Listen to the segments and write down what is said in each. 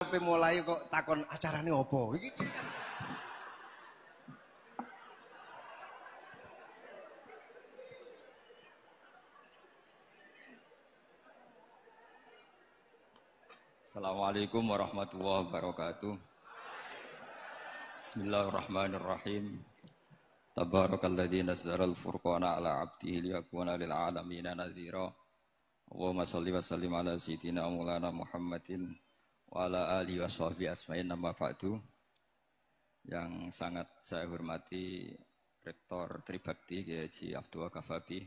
arepe mulai kok takon acarane opo? Iki Assalamualaikum warahmatullahi wabarakatuh. Bismillahirrahmanirrahim. Tabarakalladzi nazzala al-furqana ala 'abdihi liyakuna lil 'alamina nadhira. Allahumma shalli wa sallim ala sayyidina Maulana Muhammadin wa ala alihi washabihi asma'in amma ba'du. Yang sangat saya hormati Rektor Tribakti Kiai Haji Abdul Ghafabi,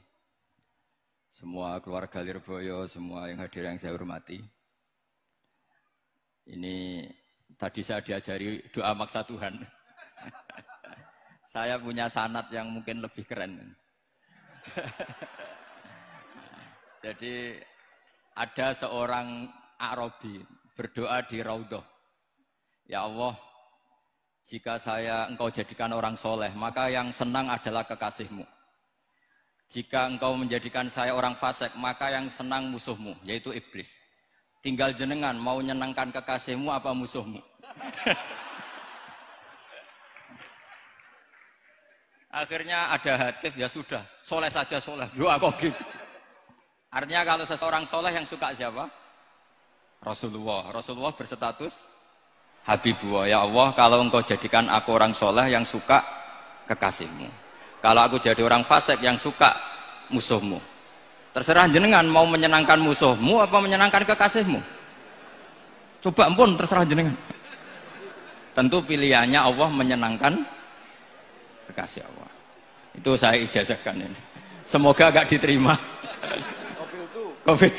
semua keluarga Lirboyo, semua yang hadir yang saya hormati. Ini tadi saya diajari doa maksa Tuhan. Saya punya sanad yang mungkin lebih keren. Jadi ada seorang Arabi berdoa di Raudhah. Ya Allah, jika Engkau jadikan orang soleh, maka yang senang adalah kekasih-Mu. Jika Engkau menjadikan saya orang fasik, maka yang senang musuh-Mu, yaitu iblis. Tinggal jenengan mau nyenangkan kekasihmu apa musuhmu. Akhirnya ada hatif, ya sudah, soleh saja soleh. Doa kok gitu. Artinya kalau seseorang soleh yang suka siapa? Rasulullah. Rasulullah berstatus Habibullah. Ya Allah, kalau Engkau jadikan aku orang soleh yang suka kekasihmu. Kalau aku jadi orang fasik yang suka musuhmu. Terserah jenengan mau menyenangkan musuhmu apa menyenangkan kekasihmu. Coba ampun, terserah jenengan. Tentu pilihannya Allah menyenangkan kekasih Allah. Itu saya ijazahkan ini. Semoga agak diterima. Covid.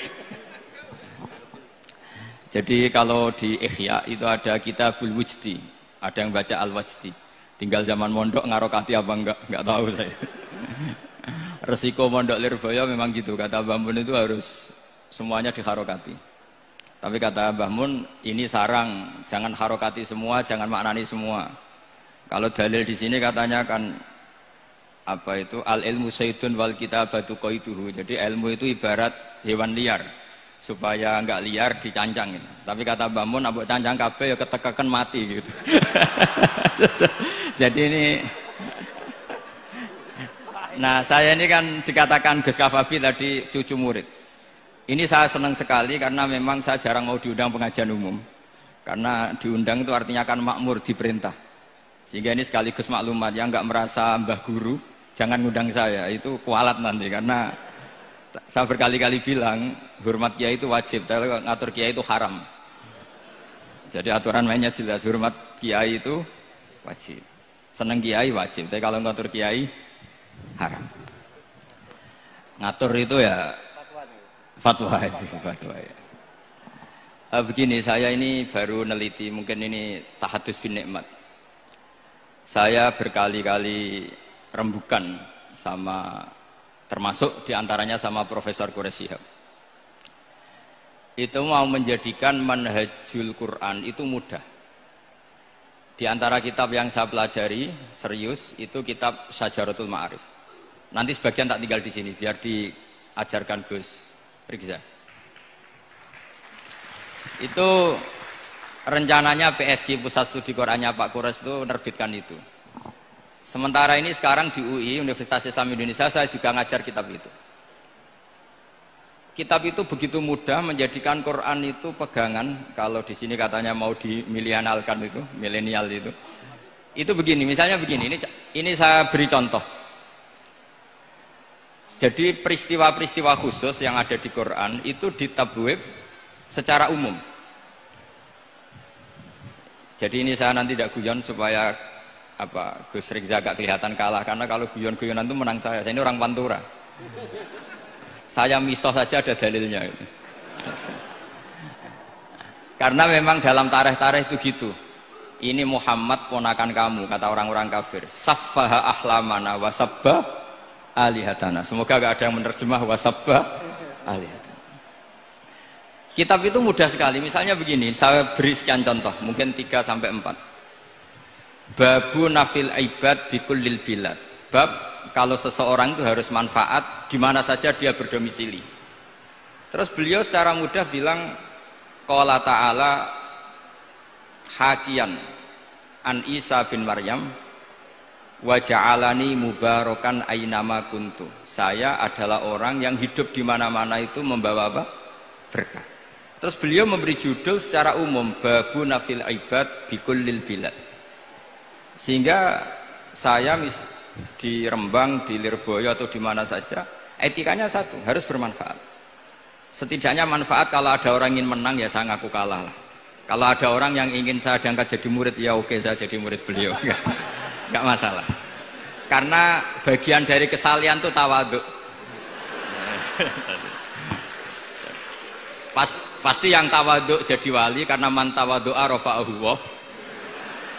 Jadi kalau di Ihya itu ada Kitabul Wujdi, ada yang baca Al-Wajdi. Tinggal zaman mondok ngarokati apa enggak tahu saya. Resiko mondok Lirboyo memang gitu, kata Mbah Mun itu harus semuanya diharokati. Tapi kata Mbah Mun ini sarang, jangan harokati semua, jangan maknani semua. Kalau dalil di sini katanya kan apa itu al ilmu sayyidun wal kitabatu qaituhu. Jadi ilmu itu ibarat hewan liar, supaya enggak liar dicancang gitu. Tapi kata Mbah Mun ambek cancang kabeh ya ketekekan mati gitu. Jadi ini nah, saya ini kan dikatakan Gus Ghafabi tadi cucu murid. Ini saya senang sekali karena memang saya jarang mau diundang pengajian umum. Karena diundang itu artinya kan makmur, diperintah. Sehingga ini sekaligus maklumat, yang nggak merasa mbah guru, jangan ngundang saya, itu kualat nanti. Karena saya berkali-kali bilang, hormat kiai itu wajib, tapi ngatur kiai itu haram. Jadi aturan mainnya jelas, hormat kiai itu wajib. Seneng kiai wajib, tapi kalau ngatur kiai haram. Ngatur itu ya fatwa itu, fatwa ya. Begini, saya ini baru neliti, mungkin ini tahadus bin nikmat. Saya berkali-kali rembukan sama, termasuk diantaranya sama Profesor Quraish Shihab. Itu mau menjadikan manhajul Quran itu mudah. Di antara kitab yang saya pelajari serius itu kitab Syajaratul Ma'arif. Nanti sebagian tak tinggal di sini biar diajarkan Gus Rikza. Itu rencananya PSG Pusat Studi Qurannya Pak Quraish itu menerbitkan itu. Sementara ini sekarang di UI Universitas Islam Indonesia saya juga ngajar kitab itu. Kitab itu begitu mudah menjadikan Quran itu pegangan. Kalau di sini katanya mau dimilenialkan itu, milenial itu. Itu begini, misalnya begini. Ini saya beri contoh. Jadi peristiwa-peristiwa khusus yang ada di Quran itu ditabwib secara umum. Jadi ini saya nanti tidak guyon supaya apa Gus Rikza agak kelihatan kalah, karena kalau guyon-guyonan itu menang saya. Saya ini orang Pantura. Saya misoh saja ada dalilnya. Karena memang dalam tarikh-tarikh itu gitu. Ini Muhammad ponakan kamu, kata orang-orang kafir. Saffaha ahlamana wasabba alihatana. Semoga gak ada yang menerjemah wasabba alihatana. Kitab itu mudah sekali. Misalnya begini, saya beri sekian contoh, mungkin 3 sampai 4. Babu nafil ibad bikullil bilad. Bab kalau seseorang itu harus manfaat di mana saja dia berdomisili. Terus beliau secara mudah bilang qala ta'ala hakian an Isa bin Maryam wa ja'alani mubarakan ainama kuntu. Saya adalah orang yang hidup di mana-mana itu membawa apa? Berkah. Terus beliau memberi judul secara umum babu nafil ibad bikullil bilad. Sehingga saya di Rembang, di Lirboyo atau di mana saja, etikanya satu, harus bermanfaat. Setidaknya manfaat kalau ada orang ingin menang ya saya ngaku kalah lah. Kalau ada orang yang ingin saya diangkat jadi murid ya oke, saya jadi murid beliau. Enggak masalah. Karena bagian dari kesalian itu tawaduk. Pasti yang tawaduk jadi wali karena man tawadu'a rafa'ahu Allah.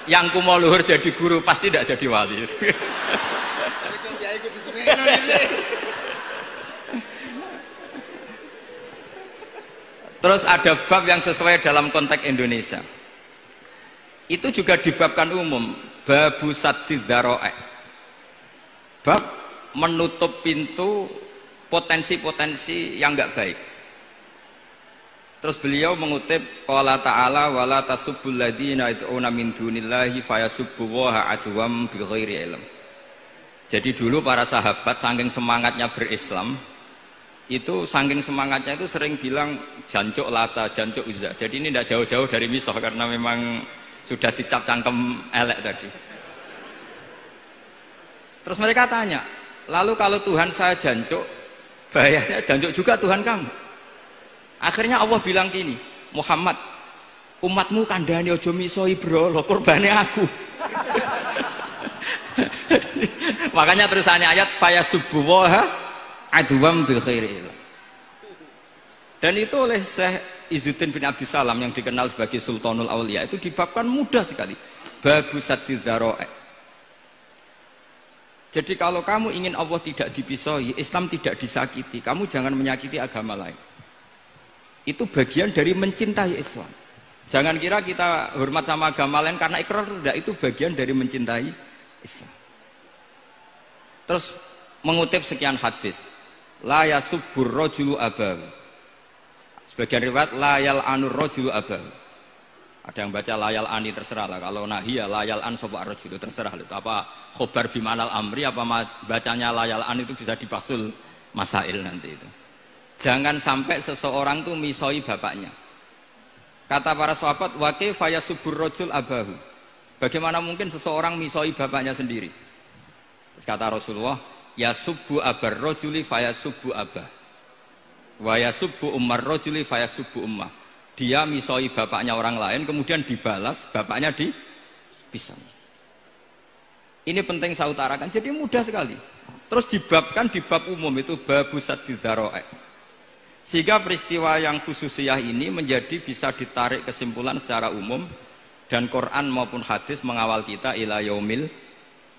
Yang kumo luhur jadi guru pasti tidak jadi wali. Terus ada bab yang sesuai dalam konteks Indonesia. Itu juga dibabkan umum, babu saddid dzara'i. Bab menutup pintu potensi-potensi yang enggak baik. Terus beliau mengutip qala ta'ala wala tasubbul ladzina yad'una min dunillahi fayasubbullaha adwam bighairi ilm. Jadi dulu para sahabat saking semangatnya berislam, itu saking semangatnya itu sering bilang jancuk Lata, jancuk Uzza. Jadi ini tidak jauh-jauh dari misah karena memang sudah dicap cangkem elek tadi. Terus mereka tanya, lalu kalau Tuhan saya jancuk, bahayanya jancuk juga Tuhan kamu? Akhirnya Allah bilang gini, Muhammad, umatmu kandhane aja misoi brolo, kurbane aku. Makanya terusannya ayat fayasubbuha adwam bi khairi. Dan itu oleh Syekh Izzuddin bin Abdissalam yang dikenal sebagai Sultanul Aulia itu dibabkan mudah sekali. Babu saddid dzara'i. Jadi kalau kamu ingin Allah tidak dipisoi, Islam tidak disakiti, kamu jangan menyakiti agama lain. Itu bagian dari mencintai Islam. Jangan kira kita hormat sama agama lain karena ikrar, tidak, itu bagian dari mencintai Islam. Terus mengutip sekian hadis, la yasubbur rajulu abahu. Sebagian riwayat la yal'anur rajulu abahu. Ada yang baca layal ani, terserah lah. Kalau nahiyah layal an sopa rajulu, terserah lah. Apa khobar bimanal amri, apa bacanya layal an itu bisa dipasul masail nanti itu. Jangan sampai seseorang tuh misoi bapaknya. Kata para sahabat, wa kaifa yasubbur rajul abahu. Bagaimana mungkin seseorang misoi bapaknya sendiri? Terus kata Rasulullah, yasubbu abar rajuli fayasubbu abah. Wa yasubbu ummar rajuli fayasubbu ummah. Dia misoi bapaknya orang lain kemudian dibalas bapaknya dipisah. Ini penting saya utarakan. Jadi mudah sekali. Terus dibabkan di bab umum itu babu saddid dzara'i. Sehingga peristiwa yang khususiyah ini menjadi bisa ditarik kesimpulan secara umum dan Quran maupun hadis mengawal kita ila yaumil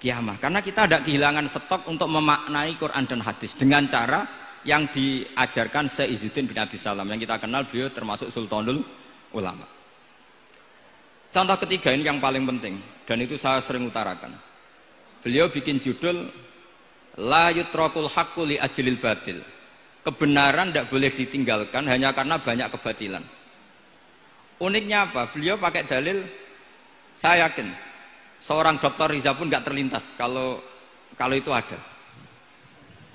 kiamah. Karena kita tidak kehilangan stok untuk memaknai Quran dan hadis dengan cara yang diajarkan Syekh Izzuddin bin Abdissalam yang kita kenal, beliau termasuk Sultanul Ulama. Contoh ketiga ini yang paling penting dan itu saya sering utarakan. Beliau bikin judul la yutrakul haqqu li ajlil batil. Kebenaran tidak boleh ditinggalkan hanya karena banyak kebatilan. Uniknya apa? Beliau pakai dalil, saya yakin seorang Dr. Riza pun nggak terlintas kalau itu ada.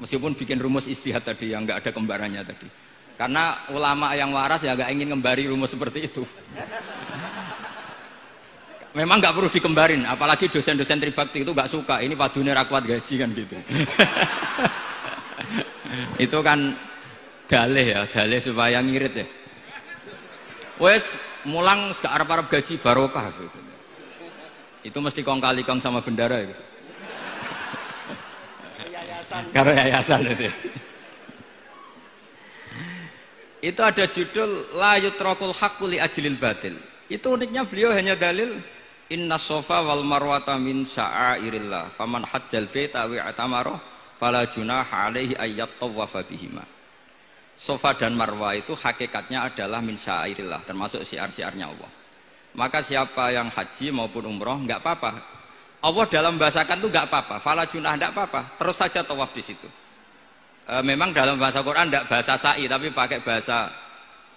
Meskipun bikin rumus istihad tadi yang nggak ada kembarannya tadi. Karena ulama yang waras ya nggak ingin ngembari rumus seperti itu. Memang nggak perlu dikembarin, apalagi dosen-dosen tribakti itu nggak suka. Ini padune ra kuat gaji kan gitu. Itu kan dalih ya, dalih supaya ngirit ya. Wes mulang gak arep-arep gaji barokah gitu. Itu mesti kong kali kong sama bendara gitu. Karena yayasan itu. Itu ada judul la yutrakul haqqu li ajlil batil. Itu uniknya beliau hanya dalil inna sofa wal marwata min sya'airillah faman hajjal baita wa atamara fala junaha alaihi ayyat tawafa bihima. Sofa dan Marwah itu hakikatnya adalah min sya'airillah, termasuk syiar-syiarnya Allah. Maka siapa yang haji maupun umroh enggak apa-apa. Allah dalam bahasakan itu enggak apa-apa, fala junah enggak apa-apa, terus saja tawaf di situ. Memang dalam bahasa Quran enggak bahasa sa'i tapi pakai bahasa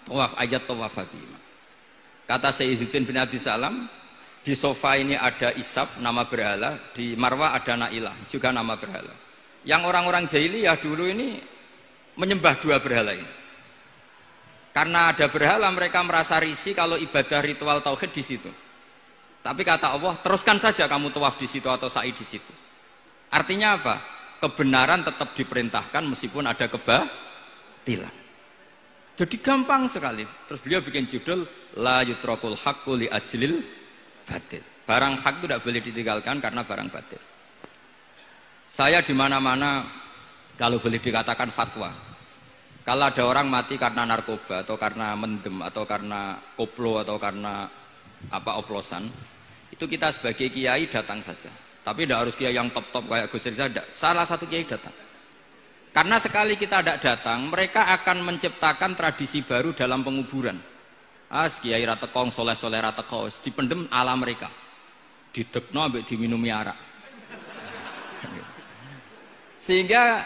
tawaf, ayat tawafa bihima. Kata Sayyiduddin bin Abdissalam, di sofa ini ada Isaf, nama berhala, di Marwah ada Nailah, juga nama berhala. Yang orang-orang jahiliyah dulu ini menyembah dua berhala ini. Karena ada berhala, mereka merasa risih kalau ibadah ritual tauhid di situ. Tapi kata Allah, teruskan saja kamu tawaf di situ atau sa'i di situ. Artinya apa? Kebenaran tetap diperintahkan meskipun ada kebatilan. Jadi gampang sekali. Terus beliau bikin judul la yutrakul haqqu li ajlil batil. Barang hak itu tidak boleh ditinggalkan karena barang batil. Saya di mana-mana kalau boleh dikatakan fatwa. Kalau ada orang mati karena narkoba atau karena mendem atau karena koplo atau karena oplosan, itu kita sebagai kiai datang saja. Tapi tidak harus kiai yang top-top kayak Gus Rizal, tidak. Salah satu kiai datang. Karena sekali kita tidak datang, mereka akan menciptakan tradisi baru dalam penguburan. Kiai ratekong, soleh-soleh ratekong, dipendem ala mereka. Didekno ambek diminumi arak. Sehingga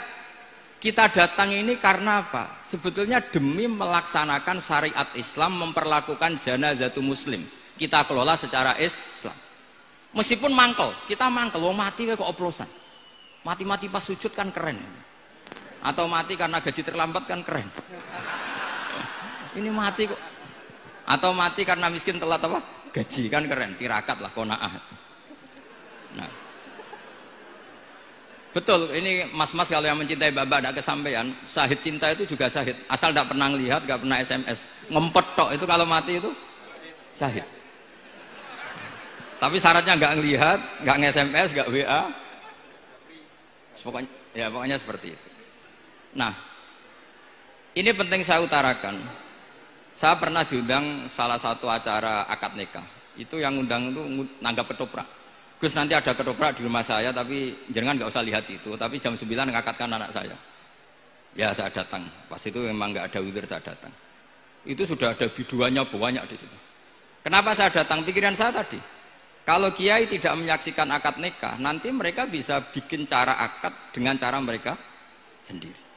kita datang ini karena apa? Sebetulnya demi melaksanakan syariat Islam, memperlakukan janazatul muslim. Kita kelola secara Islam. Meskipun mangkel, kita mangkel, wong mati kok oplosan. Mati-mati pas sujud kan keren. Atau mati karena gaji terlambat kan keren. Ini mati kok. Atau mati karena miskin telat apa? Gaji kan keren, tirakat lah qanaah. Nah. Betul, ini mas-mas kalau yang mencintai bapak ada kesampaian, syahid cinta itu juga syahid. Asal tidak pernah lihat, tidak pernah SMS. Ngempet tok itu kalau mati itu syahid. Tapi syaratnya nggak ngelihat, nggak nge-SMS, nggak WA. Pokoknya seperti itu. Nah, ini penting saya utarakan. Saya pernah diundang salah satu acara akad nikah. Itu yang undang itu nanggap ketoprak. Gus, nanti ada ketoprak di rumah saya, tapi jangan nggak usah lihat itu. Tapi jam 9 ngakatkan anak saya. Ya saya datang. Pas itu memang nggak ada udzur, saya datang. Itu sudah ada biduannya banyak di situ. Kenapa saya datang? Pikiran saya tadi. Kalau kiai tidak menyaksikan akad nikah, nanti mereka bisa bikin cara akad dengan cara mereka sendiri.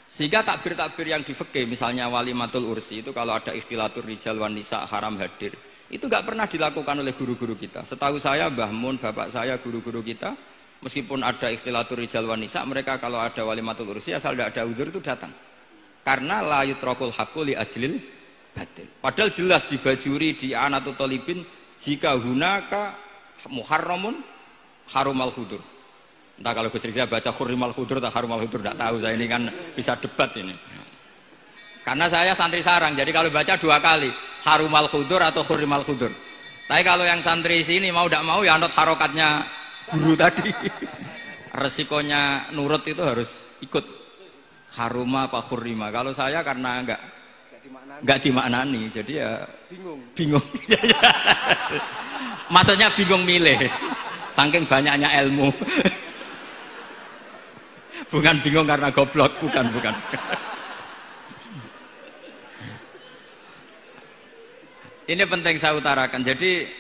Sehingga takbir-takbir yang di fikih, misalnya walimatul ursi itu kalau ada ikhtilatur rijal wan nisa haram hadir, itu nggak pernah dilakukan oleh guru-guru kita. Setahu saya Mbah Mun, bapak saya, guru-guru kita, meskipun ada ikhtilatur rijal wan nisa, mereka kalau ada walimatul ursi asal tidak ada udzur itu datang. Karena la yutrakul haqqu li ajlil batil. Padahal jelas di bajuri, di anatut talibin, jika hunaka muharramun harumal khudur. Entah kalau Gus Rizal baca khurrimal khudur atau harumal khudur, tidak tahu. Saya ini kan bisa debat ini. Karena saya santri sarang, jadi kalau baca dua kali harumal khudur atau khurrimal khudur. Tapi kalau yang santri sini mau tidak mau ya anut harokatnya guru tadi. Resikonya nurut itu harus ikut haruma apa khurrima. Kalau saya karena enggak dimaknani, jadi ya bingung. Maksudnya bingung milih, saking banyaknya ilmu. Bukan bingung karena goblok, bukan. Ini penting saya utarakan. Jadi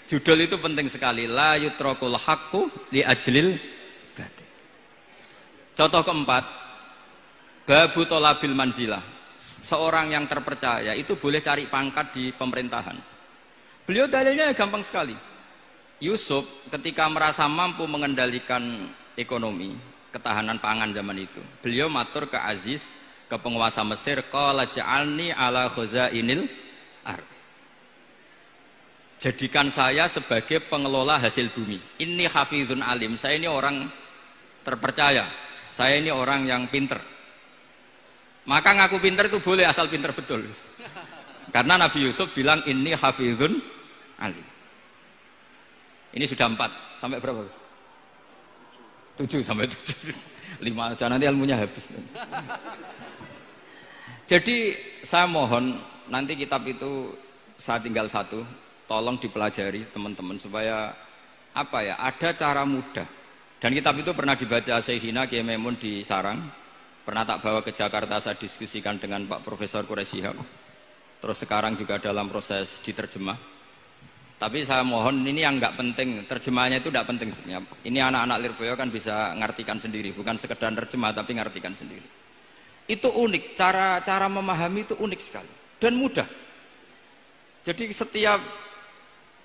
judul itu penting sekali. La yutrakul haqqu li ajlil batil. Contoh keempat, babu tolabil manzilah. Seorang yang terpercaya itu boleh cari pangkat di pemerintahan. Beliau dalilnya gampang sekali. Yusuf ketika merasa mampu mengendalikan ekonomi, ketahanan pangan zaman itu, beliau matur ke Aziz, ke penguasa Mesir, qala ja'alni ala khazainil ard. Jadikan saya sebagai pengelola hasil bumi. Inni hafizun alim. Saya ini orang terpercaya. Saya ini orang yang pinter. Maka ngaku pinter itu boleh asal pinter betul. Karena Nabi Yusuf bilang inni hafizun alim. Ini sudah 4. Sampai berapa? 7 sampai 7. 5 aja nanti ilmunya habis. Jadi saya mohon nanti kitab itu saya tinggal 1, tolong dipelajari teman-teman supaya apa ya, ada cara mudah. Dan kitab itu pernah dibaca Syekhina Kiai Maimun di Sarang. Pernah tak bawa ke Jakarta, saya diskusikan dengan Pak Profesor Quraisy Shihab. Terus sekarang juga dalam proses diterjemah. Tapi saya mohon ini yang nggak penting, terjemahnya itu nggak penting sebenarnya. Ini anak-anak Lirboyo kan bisa ngartikan sendiri, bukan sekedar terjemah tapi ngartikan sendiri. Itu unik, cara memahami itu unik sekali dan mudah. Jadi setiap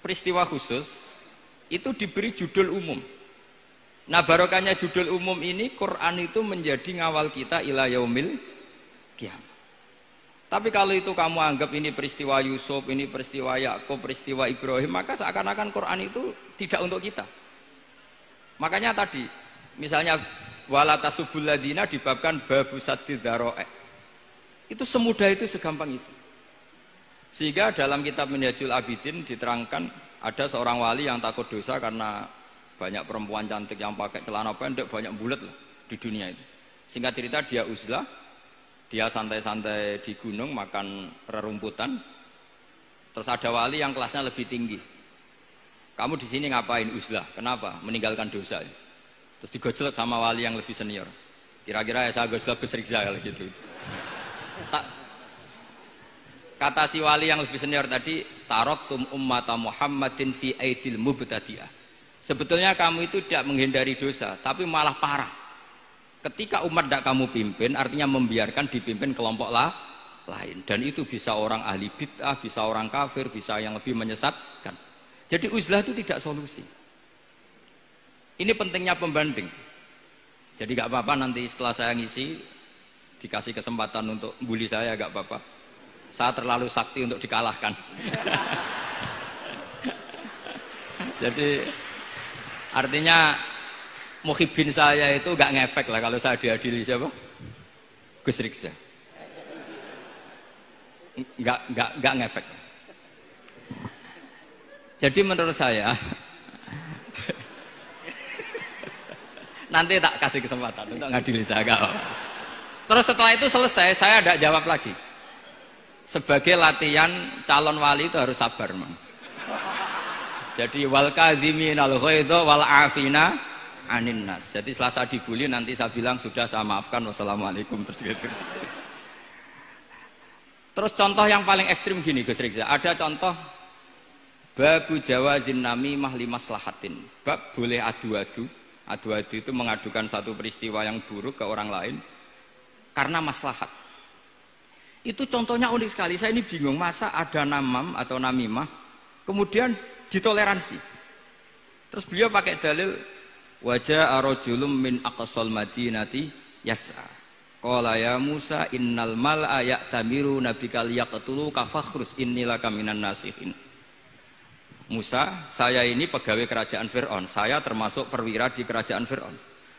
peristiwa khusus itu diberi judul umum. Nah barokahnya judul umum ini, Quran itu menjadi ngawal kita ila yaumil qiyamah. Tapi kalau itu kamu anggap ini peristiwa Yusuf, ini peristiwa Yakub, peristiwa Ibrahim, maka seakan-akan Quran itu tidak untuk kita. Makanya tadi, misalnya wala tasubul ladina dibabkan babu saddid dzara'i. Itu semudah itu, segampang itu. Sehingga dalam kitab Minhajul Abidin diterangkan ada seorang wali yang takut dosa karena banyak perempuan cantik yang pakai celana pendek, banyak bulat lah di dunia itu. Singkat cerita dia uzlah, dia santai-santai di gunung makan rerumputan. Terus ada wali yang kelasnya lebih tinggi. Kamu di sini ngapain uzlah? Kenapa? Meninggalkan dosa. Terus digojlok sama wali yang lebih senior. Kira-kira ya saya gojlok Gus Rizal gitu. Kata si wali yang lebih senior tadi, taraktum ummata Muhammadin fi aidil mubtadi'ah. Sebetulnya kamu itu tidak menghindari dosa, tapi malah parah. Ketika umat tidak kamu pimpin, artinya membiarkan dipimpin kelompok lain. Dan itu bisa orang ahli bid'ah, bisa orang kafir, bisa yang lebih menyesatkan. Jadi uzlah itu tidak solusi. Ini pentingnya pembanding. Jadi gak apa-apa nanti setelah saya ngisi, dikasih kesempatan untuk bully saya, gak apa-apa. Saya terlalu sakti untuk dikalahkan. Jadi artinya muhibin saya itu gak ngefek lah kalau saya diadili siapa? Gus Riksa. Gak ngefek. Jadi menurut saya nanti tak kasih kesempatan untuk ngadili saya. Terus setelah itu selesai, saya tidak jawab lagi. Sebagai latihan calon wali itu harus sabar, man. Jadi wal kadhiminal ghaidha wal afina anin nas. Jadi setelah saya dibully nanti saya bilang sudah saya maafkan, wassalamualaikum, terus gitu. Terus contoh yang paling ekstrim gini Gus Rizal, ada contoh babu jawazin namimah limaslahatin. Bab boleh adu-adu. Adu-adu itu mengadukan satu peristiwa yang buruk ke orang lain karena maslahat. Itu contohnya unik sekali. Saya ini bingung, masa ada namam atau namimah kemudian ditoleransi. Terus beliau pakai dalil wajah arojulum min aqsal madinati yas'a. Qala ya Musa innal mal'a ya'tamiru nabikal yaqtulu kafakhrus innilaka minan nasihin. Musa, saya ini pegawai kerajaan Fir'aun, saya termasuk perwira di kerajaan Fir'aun.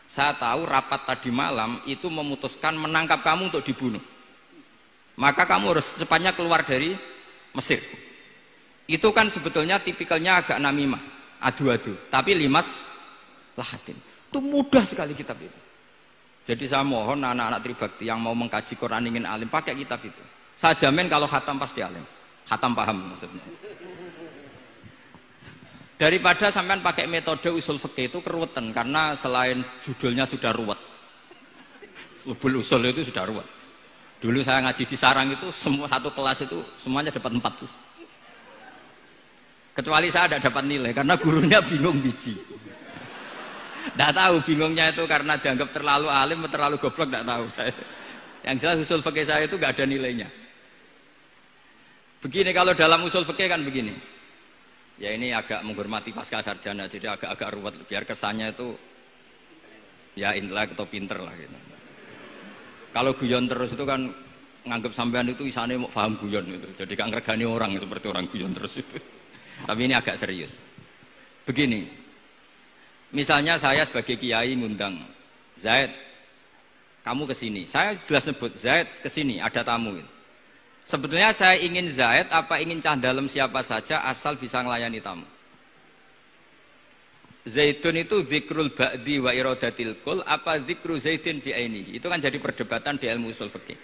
Saya tahu rapat tadi malam itu memutuskan menangkap kamu untuk dibunuh. Maka kamu harus secepatnya keluar dari Mesir. Itu kan sebetulnya tipikalnya agak namimah, adu-adu, tapi limas lahatin. Itu mudah sekali kitab itu. Jadi saya mohon anak-anak Tribakti yang mau mengkaji Quran ingin alim, pakai kitab itu. Saya jamin kalau khatam pasti alim. Khatam paham maksudnya. Daripada sampean pakai metode usul fikih itu keruwetan, karena selain judulnya sudah ruwet. Lubul usul itu sudah ruwet. Dulu saya ngaji di sarang itu semua satu kelas itu semuanya dapat 4 terus. Kecuali saya tidak dapat nilai karena gurunya bingung biji. Tidak tahu bingungnya itu karena dianggap terlalu alim atau terlalu goblok, tidak tahu saya. Yang jelas usul fikih saya itu nggak ada nilainya. Begini kalau dalam usul fikih kan begini. Ya ini agak menghormati pasca sarjana, jadi agak-agak ruwet biar kesannya itu ya intelek atau pinter lah gitu. Kalau guyon terus itu kan nganggap sampean itu isane mau paham guyon itu. Jadi kan ngregani orang seperti orang guyon terus itu. Tapi ini agak serius. Begini. Misalnya saya sebagai kiai ngundang Zaid, kamu ke sini. Saya jelas nyebut Zaid ke sini, ada tamu. Sebetulnya saya ingin Zaid apa ingin cah dalam siapa saja asal bisa melayani tamu. Zaidun itu zikrul ba'di wa iradatil kul apa zikru zaidin fi ainihi. Itu kan jadi perdebatan di ilmu usul fikih.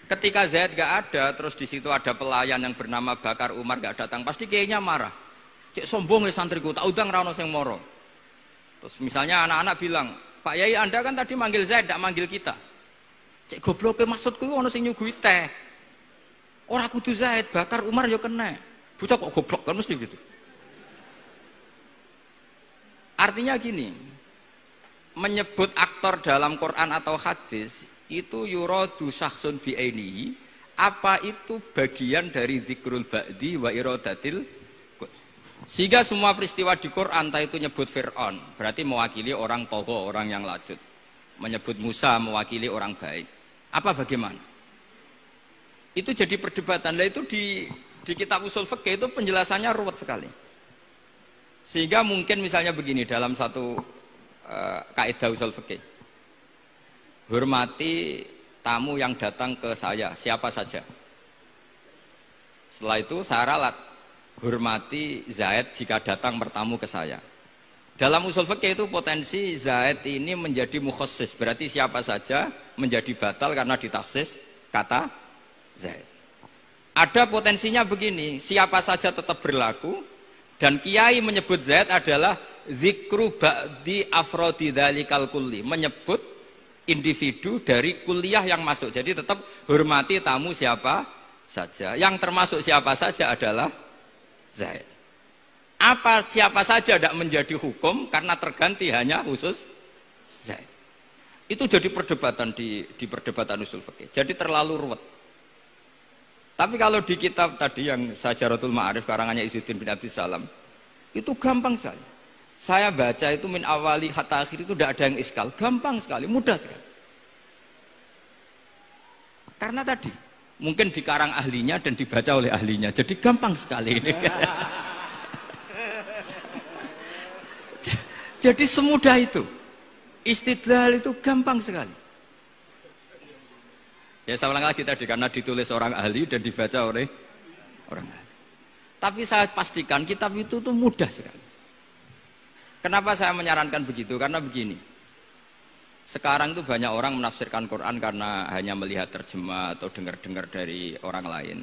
Ketika Zaid gak ada, terus di situ ada pelayan yang bernama Bakar Umar gak datang, pasti kayaknya marah. Cek sombong ya santriku, tak udang ra ono sing moro. Terus misalnya anak-anak bilang, Pak Yai Anda kan tadi manggil Zaid, gak manggil kita. Cek goblok maksudku ono sing nyuguhi teh. Ora kudu Zaid, Bakar Umar ya kena. Bocah kok goblok kan mesti gitu. Artinya gini, menyebut aktor dalam Quran atau hadis itu yuradu syakhsun bi'ainihi apa itu bagian dari zikrul ba'di wa iradatil kul. Sehingga semua peristiwa di Quran, entah itu nyebut Fir'aun, berarti mewakili orang togo, orang yang lanjut. Menyebut Musa mewakili orang baik. Apa bagaimana? Itu jadi perdebatan. Nah itu di kitab usul fikih itu penjelasannya ruwet sekali. Sehingga mungkin misalnya begini dalam satu kaidah usul fikih. Hormati tamu yang datang ke saya, siapa saja. Setelah itu saya ralat, hormati Zaid jika datang bertamu ke saya. Dalam usul fikih itu potensi Zaid ini menjadi mukhassis, berarti siapa saja menjadi batal karena ditaksis kata Zaid. Ada potensinya begini, siapa saja tetap berlaku, dan kiai menyebut Zaid adalah zikru ba'di afrodi dzalikal kulli, menyebut individu dari kuliah yang masuk. Jadi tetap hormati tamu siapa saja. Yang termasuk siapa saja adalah Zaid. Apa siapa saja tidak menjadi hukum karena terganti hanya khusus Zaid. Itu jadi perdebatan di perdebatan usul fikih. Jadi terlalu ruwet. Tapi kalau di kitab tadi yang Syajaratul Ma'arif karangannya Izzuddin bin Abdissalam, itu gampang sekali. Saya baca itu min awali hatta akhir itu tidak ada yang iskal, gampang sekali, mudah sekali. Karena tadi mungkin dikarang ahlinya dan dibaca oleh ahlinya, jadi gampang sekali ini. Jadi semudah itu. Istidlal itu gampang sekali. Ya saya ulang lagi tadi, karena ditulis orang ahli dan dibaca oleh orang ahli. Tapi saya pastikan kitab itu tuh mudah sekali. Kenapa saya menyarankan begitu? Karena begini. Sekarang itu banyak orang menafsirkan Quran karena hanya melihat terjemah atau dengar-dengar dari orang lain.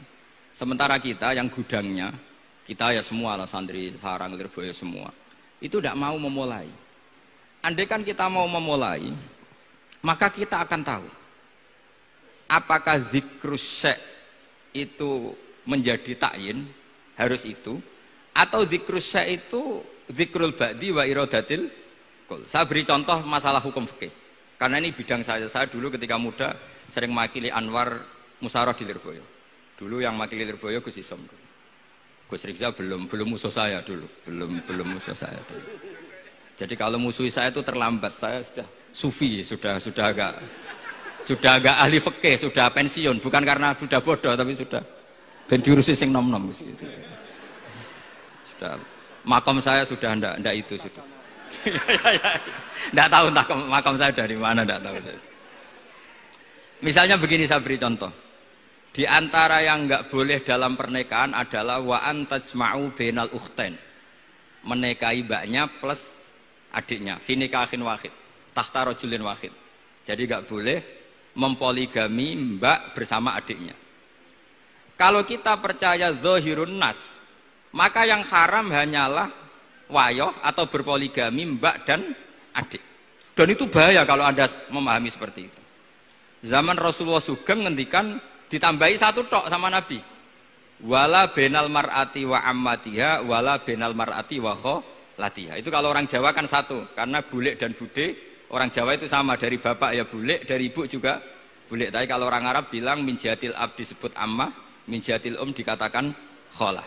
Sementara kita yang gudangnya, kita ya semua lah, santri, sarang, lirboyo semua, itu tidak mau memulai. Andai kan kita mau memulai, maka kita akan tahu apakah zikrus syek itu menjadi ta'yin, harus itu, atau zikrus syek itu zikrul ba'di wa iradatil kul. Saya beri contoh masalah hukum fikih, karena ini bidang saya. Saya dulu ketika muda sering makili Anwar Musyawarah di Lirboyo. Dulu yang makili Lirboyo Gus Isom. Gus Rizal belum musuh saya dulu, belum musuh saya dulu. Jadi kalau musuh saya itu terlambat, saya sudah sufi, sudah agak ahli fikih, sudah pensiun, bukan karena sudah bodoh, tapi sudah ben diurusi sing nom-nom gitu. Sudah makam saya sudah ndak itu sudah. Ndak tahu entah makam saya dari mana, ndak tahu saya. Misalnya begini, saya beri contoh. Di antara yang nggak boleh dalam pernikahan adalah wa antajma'u bainal ukhtain. Menikahi mbaknya plus adiknya, fi nikahin wahid, tahta rajulin wahid. Jadi nggak boleh mempoligami mbak bersama adiknya. Kalau kita percaya zahirun nas, maka yang haram hanyalah wayoh atau berpoligami mbak dan adik. Dan itu bahaya kalau Anda memahami seperti itu. Zaman Rasulullah Sugeng ngendikan ditambahi satu tok sama Nabi. Wala benal mar'ati wa ammatiha wala benal mar'ati wa kholatiha. Itu kalau orang Jawa kan satu, karena bulik dan bude orang Jawa itu sama, dari bapak ya bulik, dari ibu juga bulik. Tapi kalau orang Arab bilang min jihatil ab disebut ammah, min jihatil dikatakan kholah.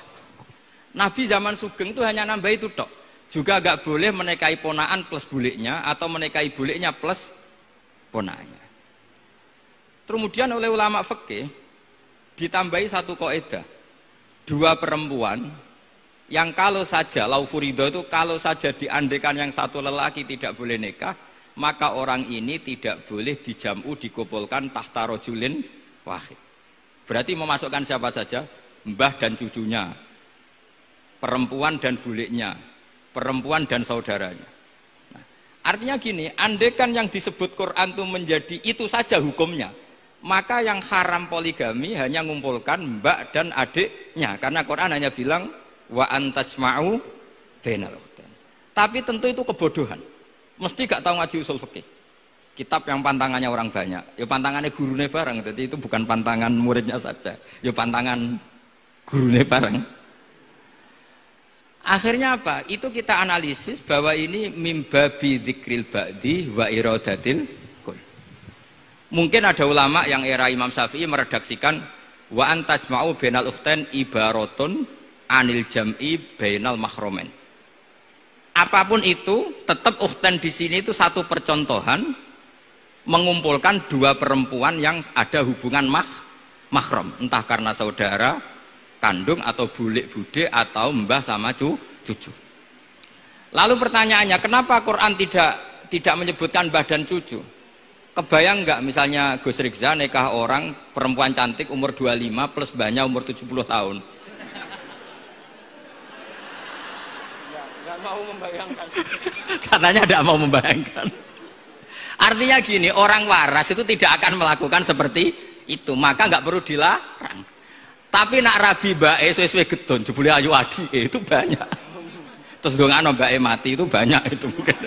Nabi zaman Sugeng itu hanya nambah itu tok. Juga agak boleh menikahi ponaan plus buliknya atau menikahi buliknya plus ponaannya. Kemudian oleh ulama fikih ditambahi satu kaidah. Dua perempuan yang kalau saja laufurido itu kalau saja diandekan yang satu lelaki tidak boleh nikah, maka orang ini tidak boleh dijamu dikumpulkan tahta rajulin wahid. Berarti memasukkan siapa saja? Mbah dan cucunya, perempuan dan buliknya, perempuan dan saudaranya. Nah, artinya gini, andekan yang disebut Quran itu menjadi itu saja hukumnya, maka yang haram poligami hanya mengumpulkan mbak dan adiknya, karena Quran hanya bilang wa antajma'u bainal ukhtain. Tapi tentu itu kebodohan. Mesti gak tahu ngaji usul fikih. Kitab yang pantangannya orang banyak, ya pantangannya gurune bareng. Jadi itu bukan pantangan muridnya saja, ya pantangan gurune bareng. Akhirnya apa? Itu kita analisis bahwa ini mimbabi dzikril ba'di wa iradatil kul. Mungkin ada ulama yang era Imam Syafi'i meredaksikan Wa antajma'u bainal ukhtain ibaratun anil jam'i bainal mahromen. Apapun itu, tetap ukhtain di sini itu satu percontohan mengumpulkan dua perempuan yang ada hubungan mahram, entah karena saudara kandung atau bulik bude atau mbah sama cucu. Lalu pertanyaannya, kenapa Quran tidak menyebutkan mbah dan cucu? Kebayang nggak misalnya Gus Rizza nikah orang perempuan cantik umur 25 plus mbahnya umur 70 tahun? Nggak mau membayangkan. Katanya tidak mau membayangkan. Artinya gini, orang waras itu tidak akan melakukan seperti itu, maka nggak perlu dilarang. Tapi nak rabi bae sesuai gedon jebule ayu adi itu banyak. Terus dongano bae mati itu banyak itu mungkin.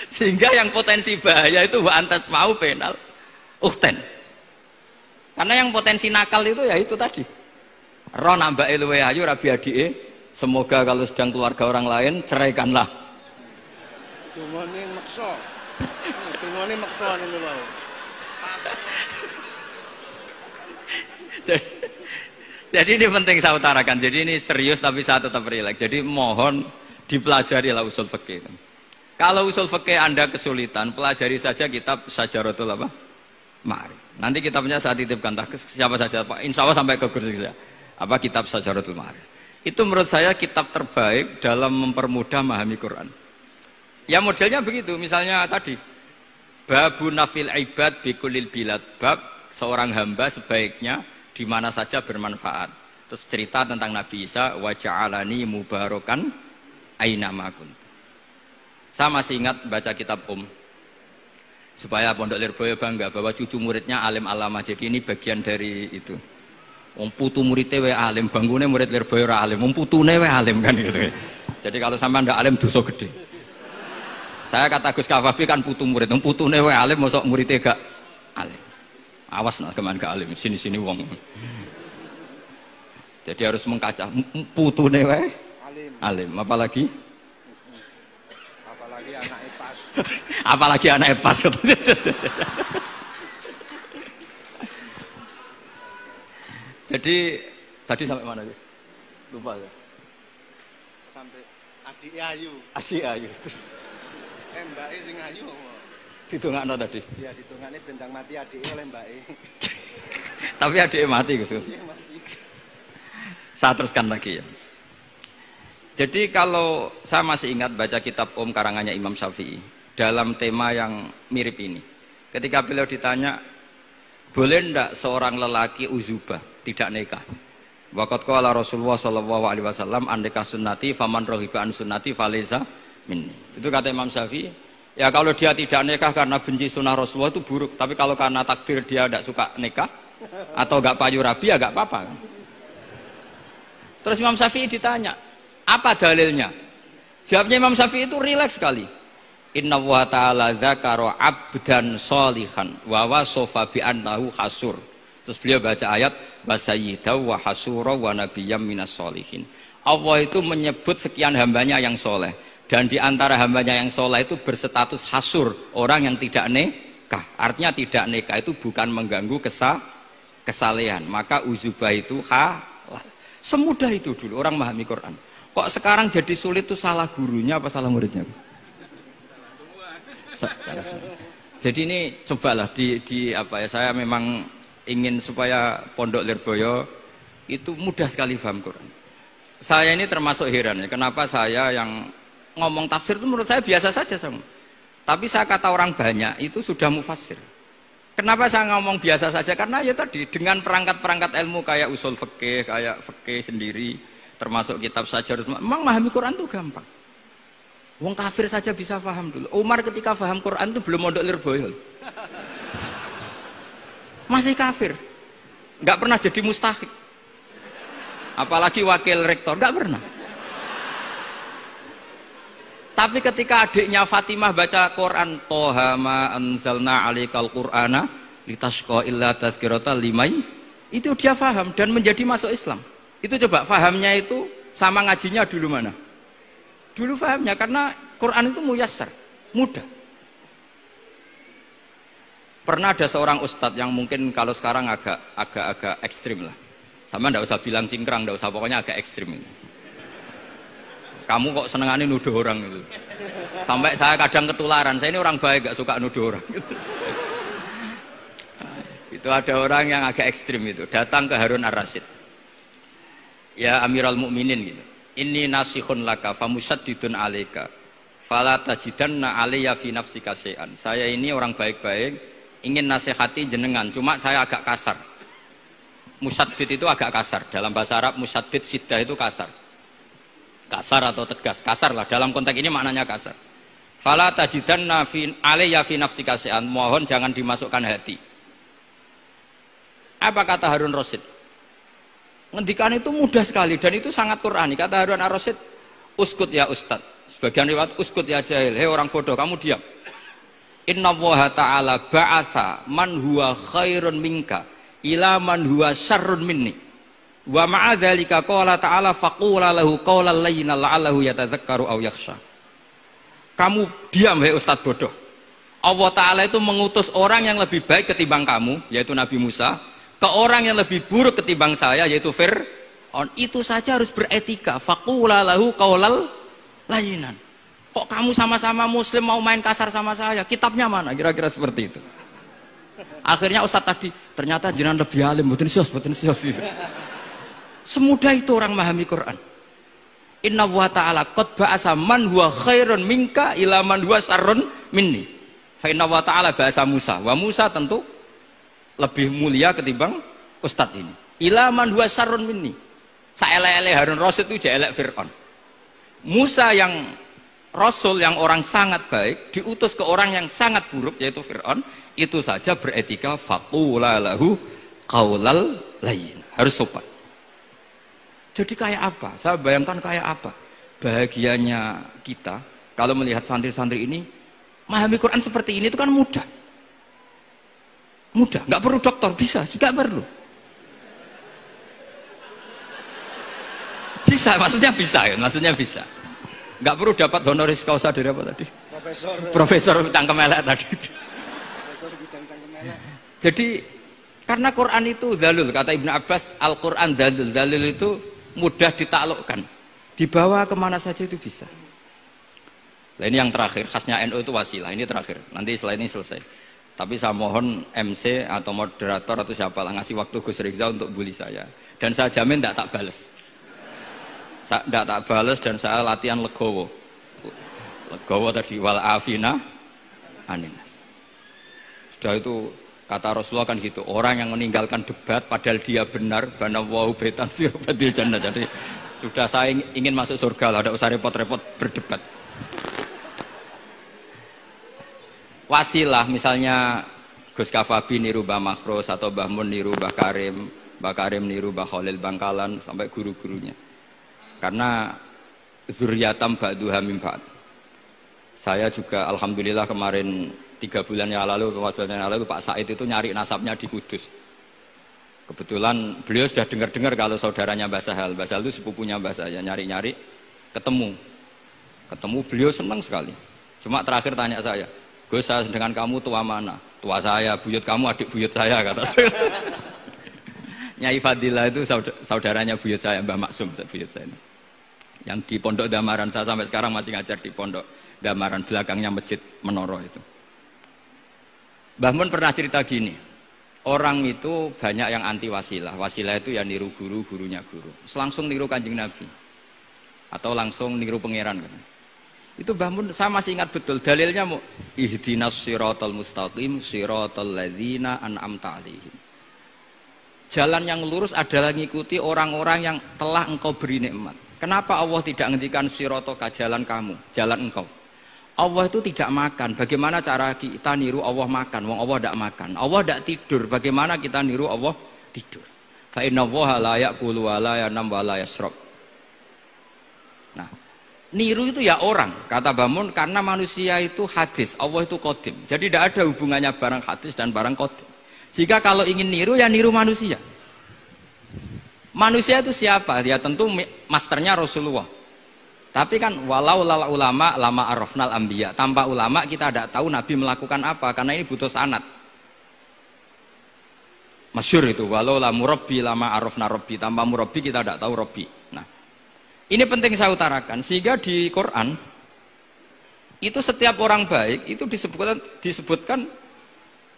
Sehingga yang potensi bahaya itu wa antas mau penal ukhten. Karena yang potensi nakal itu ya itu tadi. Ro nambake luwe ayu rabi adike, semoga kalau sedang keluarga orang lain ceraikanlah. Dungane maksa. Dungane maksa niku wae. Jadi ini penting saya utarakan. Jadi ini serius tapi saya tetap rileks. Jadi mohon dipelajari lah usul fikih. Kalau usul fikih Anda kesulitan, pelajari saja kitab Syajaratul apa? Ma'arif. Nanti kitabnya saya titipkan siapa saja Pak. Insya Allah sampai ke kursi saya. Apa kitab Syajaratul Ma'arif. Itu menurut saya kitab terbaik dalam mempermudah memahami Quran. Ya modelnya begitu, misalnya tadi babun nafil ibad bikulil bilad, bab seorang hamba sebaiknya di mana saja bermanfaat. Terus cerita tentang Nabi Isa, wa ja'alani mubarakan aina ma kuntu. Saya masih ingat baca kitab supaya Pondok Lirboyo bangga bahwa cucu muridnya alim alama. Jadi ini bagian dari itu. Wong putu muridnya we alim, bangunnya murid Lirboyo ra alim, wong putune we alim kan gitu. Jadi kalau sampai ndak alim dosa gede. Saya kata Gus Kafabi kan putu murid, wong putune we alim mosok muridnya gak alim. Awas nak keman gak alim, sini-sini wong. Jadi harus mengkaca putune we alim, apalagi Anaknya pas. apalagi anaknya pas. Jadi tadi sampai mana guys? Lupa ya. Sampai adik ayu. Adik ayu. Mbake sing ayu. Ditungakno tadi. Ya ditungane bentang mati adike oleh mbake. Tapi adiknya mati Gus. Saya teruskan lagi ya. Jadi kalau saya masih ingat baca kitab karangannya Imam Syafi'i dalam tema yang mirip ini. Ketika beliau ditanya, boleh ndak seorang lelaki uzubah tidak nikah? Waqat qala Rasulullah sallallahu alaihi wasallam andeka sunnati faman rohiba an sunnati falaysa minni. Itu kata Imam Syafi'i. Ya kalau dia tidak nikah karena benci sunnah Rasulullah itu buruk. Tapi kalau karena takdir dia tidak suka nikah atau gak payu rabi ya gak apa-apa. Terus Imam Syafi'i ditanya, apa dalilnya? Jawabnya Imam Syafi'i itu rileks sekali. Inna wa ta'ala dzakara abdan sholihan wa wasofa bi annahu hasur. Terus beliau baca ayat wasayyidaw wa hasura wa nabiyyam minas sholihin. Allah itu menyebut sekian hambanya yang soleh, dan di antara hambanya yang soleh itu berstatus hasur, orang yang tidak nikah. Artinya tidak nikah itu bukan mengganggu kesalehan, maka uzubah itu halal. Semudah itu dulu orang memahami Quran. Kok sekarang jadi sulit tuh salah gurunya apa salah muridnya? Jadi ini cobalah di apa ya, saya memang ingin supaya Pondok Lirboyo itu mudah sekali paham Quran. Saya ini termasuk heran ya, kenapa saya yang ngomong tafsir itu menurut saya biasa saja sama. Tapi saya kata orang banyak itu sudah mufassir. Kenapa saya ngomong biasa saja? Karena ya tadi dengan perangkat-perangkat ilmu kayak usul fikih, kayak fikih sendiri, termasuk kitab Syajarut, memang memahami Quran itu gampang. Wong kafir saja bisa paham dulu. Umar ketika paham Quran itu belum mondok Lirboyo. Masih kafir. Nggak pernah jadi mustahik. Apalagi wakil rektor, nggak pernah. Tapi ketika adiknya Fatimah baca Quran, Toha ma anzalna alaikal Qur'ana litashqa illa tazkirata limai, itu dia paham dan menjadi masuk Islam. Itu coba fahamnya itu sama ngajinya dulu mana? Dulu fahamnya karena Quran itu muyassar, mudah. Pernah ada seorang ustadz yang mungkin kalau sekarang agak ekstrim lah. Sama ndak usah bilang cingkrang, ndak usah, pokoknya agak ekstrim ini. Kamu kok senengannya nuduh orang itu. Sampai saya kadang ketularan, saya ini orang baik gak suka nuduh orang. Itu ada orang yang agak ekstrim itu, datang ke Harun ar-Rasyid. Ya Amirul Mukminin gitu. Inni nasihun laka famusaddidun alaika. Fala tajidanna alayya fi nafsika syai'an. Saya ini orang baik-baik, ingin nasihati jenengan, cuma saya agak kasar. Musaddid itu agak kasar. Dalam bahasa Arab musaddid siddah itu kasar. Kasar atau tegas, kasar lah. Dalam konteks ini maknanya kasar. Fala tajidanna alayya fi nafsika syai'an. Mohon jangan dimasukkan hati. Apa kata Harun Rasyid? Ngendikan itu mudah sekali dan itu sangat Qur'ani. Kata Harun ar-Rasyid, uskut ya ustad. Sebagian riwayat uskut ya jahil. Hei orang bodoh, kamu diam. Inna Allaha ta'ala ba'atha man huwa khairun minka ila man huwa syarrun minni wa ma'adzalika qala ta'ala faqula lahu qawlan layyina la'allahu yatadzakkaru aw yakhsha. Kamu diam hei ustaz bodoh. Allah Ta'ala itu mengutus orang yang lebih baik ketimbang kamu, yaitu Nabi Musa, ke orang yang lebih buruk ketimbang saya, yaitu Fir'aun. Itu saja harus beretika. Faqula lahu qawlan layyinan. Kok kamu sama-sama muslim mau main kasar sama saya? Kitabnya mana? Kira-kira seperti itu. Akhirnya Ustadz tadi, ternyata jenengan lebih alim, betul sios. Semudah itu orang memahami Quran. Inna wa ta'ala qad ba'asa man huwa khairun minka ila man huwa syarrun minni. Fa inna wa ta'ala ba'asa Musa. Wa Musa tentu lebih mulia ketimbang Ustadz ini. Ila man huwa syarrun minni. Saelek-elek Harun Rasyid itu jelek Fir'aun. Musa yang Rasul yang orang sangat baik diutus ke orang yang sangat buruk yaitu Fir'aun, itu saja beretika faqula lahu qaulal layyin, harus sopan. Jadi kayak apa? Saya bayangkan kayak apa bahagianya kita kalau melihat santri-santri ini memahami Quran seperti ini. Itu kan mudah, nggak perlu dokter, bisa juga perlu, bisa, maksudnya bisa. Nggak perlu dapat honoris causa dari apa tadi? Profesor cangkem elek tadi. Profesor bidang cangkem elek. Jadi karena Quran itu dalil, kata Ibnu Abbas, Al-Quran dalil itu mudah ditaklukkan, dibawa kemana saja itu bisa. Nah ini yang terakhir, khasnya NU itu wasilah, ini terakhir, nanti setelah ini selesai. Tapi saya mohon MC atau moderator atau siapa lah ngasih waktu Gus Rizal untuk bully saya, dan saya jamin tidak tak balas. Tidak tak balas dan saya latihan legowo tadi wal afina aninas. Sudah itu kata Rasulullah kan gitu, orang yang meninggalkan debat padahal dia benar banawahu betan fi rabbil jannah. Jadi sudah saya ingin masuk surga lah, tidak usah repot-repot berdebat. Wasilah misalnya Gus Kafabi niru Mbah Makhros atau Mbah Mun niru Mbah Karim niru Mbah Khalil Bangkalan sampai guru-gurunya. Karena zuriyatam ba'duha min ba'd. Saya juga alhamdulillah kemarin 3 bulan yang lalu, 4 bulan yang lalu Pak Said itu nyari nasabnya di Kudus. Kebetulan beliau sudah dengar-dengar kalau saudaranya Mbah Sahal itu sepupunya Mbah saya, nyari-nyari ketemu beliau senang sekali. Cuma terakhir tanya saya, Gus, saya dengan kamu tua mana? Tua saya, buyut kamu adik buyut saya, kata saya. Nyai Fadilah itu saudaranya buyut saya, Mbah Maksum buyut saya. Yang di Pondok Damaran, saya sampai sekarang masih ngajar di Pondok Damaran, belakangnya Masjid Menoro itu. Mbah Mun pernah cerita gini, orang itu banyak yang anti wasilah. Wasilah itu ya niru guru, gurunya guru. Langsung niru Kanjeng Nabi atau langsung niru pangeran kan. Itu Mbah Mun saya masih ingat betul dalilnya, ihdinas siratal mustaqim siratal ladzina an'amta 'alaihim. Jalan yang lurus adalah mengikuti orang-orang yang telah engkau beri nikmat. Kenapa Allah tidak menghentikan sirotoka, jalan kamu, jalan engkau? Allah itu tidak makan. Bagaimana cara kita niru Allah makan? Wong Allah tidak makan. Allah tidak tidur. Bagaimana kita niru Allah tidur? Fa inna Allaha la ya'kulu wa la yanam wa la yashrab. Nah, niru itu ya orang, kata Bamun, karena manusia itu hadis, Allah itu qadim. Jadi tidak ada hubungannya barang hadis dan barang qadim. Jika kalau ingin niru ya niru manusia. Manusia itu siapa? Ya tentu masternya Rasulullah. Tapi kan walau lala ulama lama arafnal anbiya. Tanpa ulama kita tidak tahu Nabi melakukan apa, karena ini butuh sanad. Masyhur itu, walau la murabbi lama arafna rabbi, tanpa murabbi kita tidak tahu rabbi. Nah, ini penting saya utarakan sehingga di Quran itu setiap orang baik itu disebutkan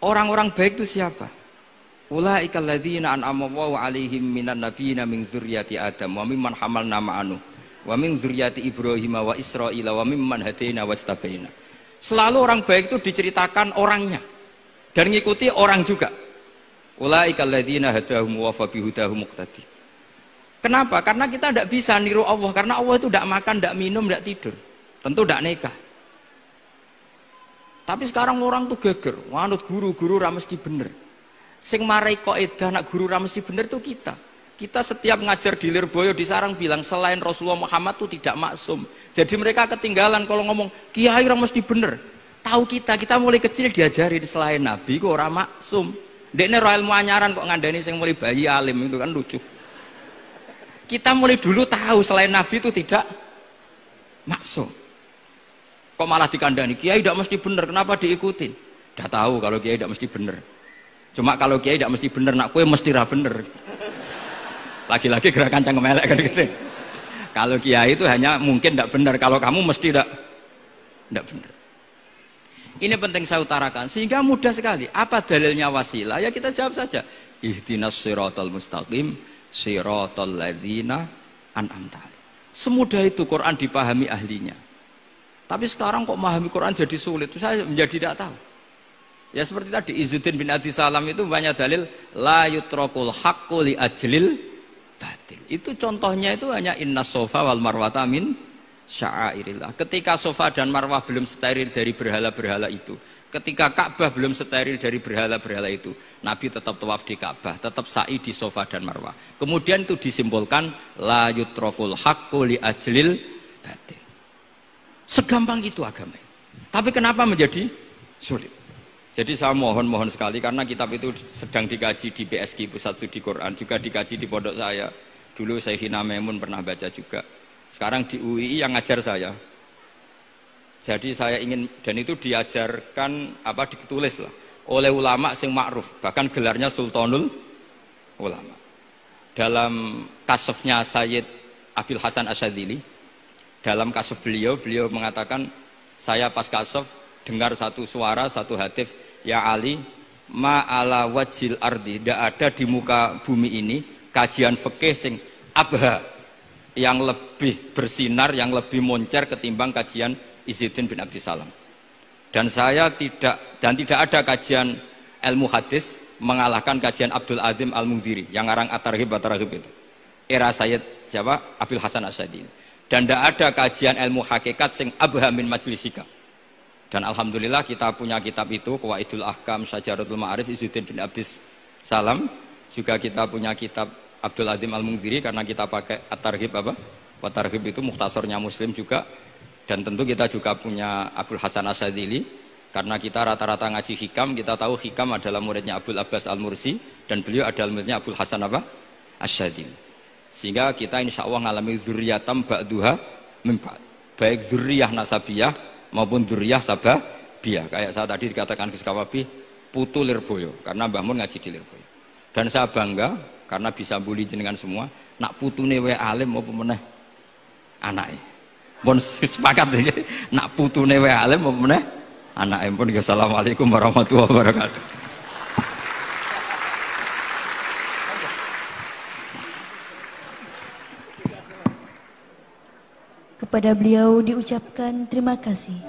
orang-orang baik itu siapa? Ulaikal ladzina an'ama Allahu 'alaihim minan nabiyyin min dzurriyyati Adam wa mimman hamalna ma'anu wa min dzurriyyati Ibrahim wa Israila wa mimman hadaina wajtabaina. Selalu orang baik itu diceritakan orangnya dan ngikuti orang juga. Ulaikal ladzina hadahum wa fabihudahum muqtadi. Kenapa? Karena kita tidak bisa niru Allah, karena Allah itu tidak makan, tidak minum, tidak tidur. Tentu tidak nikah. Tapi sekarang orang tuh geger, wanut guru-guru ra mesti bener. Sing marai kaidah nak guru ra mesti bener tuh kita. Kita setiap ngajar di Lirboyo di Sarang bilang selain Rasulullah Muhammad tuh tidak maksum. Jadi mereka ketinggalan kalau ngomong kiai ra mesti bener. Tahu kita mulai kecil diajari selain Nabi kok ora maksum. Dekne ro ilmu anyaran kok ngandani sing mulai bayi alim itu kan lucu. Kita mulai dulu tahu selain Nabi itu tidak maksum. Kok malah dikandani kiai tidak mesti bener, kenapa diikutin? Udah tahu kalau kiai tidak mesti bener. Cuma kalau kiai tidak mesti bener, nak kue mesti ra bener. Lagi-lagi gerakan cangkem elek kan gitu. Kalau kiai itu hanya mungkin tidak bener, kalau kamu mesti tidak bener. Ini penting saya utarakan sehingga mudah sekali. Apa dalilnya wasilah? Ya kita jawab saja. Ihdinas siratal mustaqim, siratal ladzina an'amta alaihim. Semudah itu Quran dipahami ahlinya. Tapi sekarang kok memahami Quran jadi sulit. Saya menjadi tidak tahu. Ya seperti tadi Izzuddin bin Abi Salam itu banyak dalil la yutrakul haqqu li ajlil batil. Itu contohnya itu hanya innas sofa wal marwata min sya'airillah. Ketika Sofa dan Marwah belum steril dari berhala-berhala itu, ketika Ka'bah belum steril dari berhala-berhala itu, Nabi tetap tawaf di Ka'bah, tetap sa'i di Sofa dan Marwah. Kemudian itu disimpulkan la yutrakul haqqu li ajlil batil. Segampang itu agama. Tapi kenapa menjadi sulit? Jadi saya mohon sekali karena kitab itu sedang dikaji di PSG Pusat Studi Quran, juga dikaji di pondok saya. Dulu Syekhina Maimun pernah baca juga. Sekarang di UII yang ngajar saya. Jadi saya ingin, dan itu diajarkan ditulis lah oleh ulama sing ma'ruf, bahkan gelarnya Sultanul Ulama. Dalam kasafnya Sayyid Abil Hasan Asyadzili, dalam kasaf beliau mengatakan, saya pas kasaf dengar satu suara, satu hatif, ya Ali, ma'ala wajil ardi, tidak ada di muka bumi ini kajian fikih sing abha, yang lebih bersinar, yang lebih moncer ketimbang kajian Izzuddin bin Abdi Salam. Dan tidak ada kajian ilmu hadis mengalahkan kajian Abdul Azim Al-Mundhiri yang ngarang At-Targhib itu. Era Sayyid Jawa Abil Hasan Asyadzili. Dan tidak ada kajian ilmu hakikat sing abha min majlisika. Dan alhamdulillah kita punya kitab itu, Qawaidul Ahkam, Syajaratul Ma'arif, Izzuddin bin Abdi Salam. Juga kita punya kitab Abdul Azim Al-Mundhiri karena kita pakai At-Targhib At-Targhib itu mukhtasornya Muslim juga. Dan tentu kita juga punya Abul Hasan Asyadzili karena kita rata-rata ngaji hikam, kita tahu hikam adalah muridnya Abdul Abbas Al-Mursi dan beliau adalah muridnya Abul Hasan Asyadzili. Sehingga kita insya Allah ngalami dzurriyatam ba'duha min ba'd. Baik dzurriyah nasabiyah maupun dzurriyah sababiyah. Kayak saya tadi dikatakan Gus Kawabi putu Lirboyo karena Mbah Mun ngaji di Lirboyo. Dan saya bangga karena bisa bully jenengan semua, nak putune wae alim apa meneh anake. Mun sepakat iki, nak putune wae alim apa meneh anake. Pun assalamualaikum warahmatullahi wabarakatuh. Kepada beliau diucapkan terima kasih.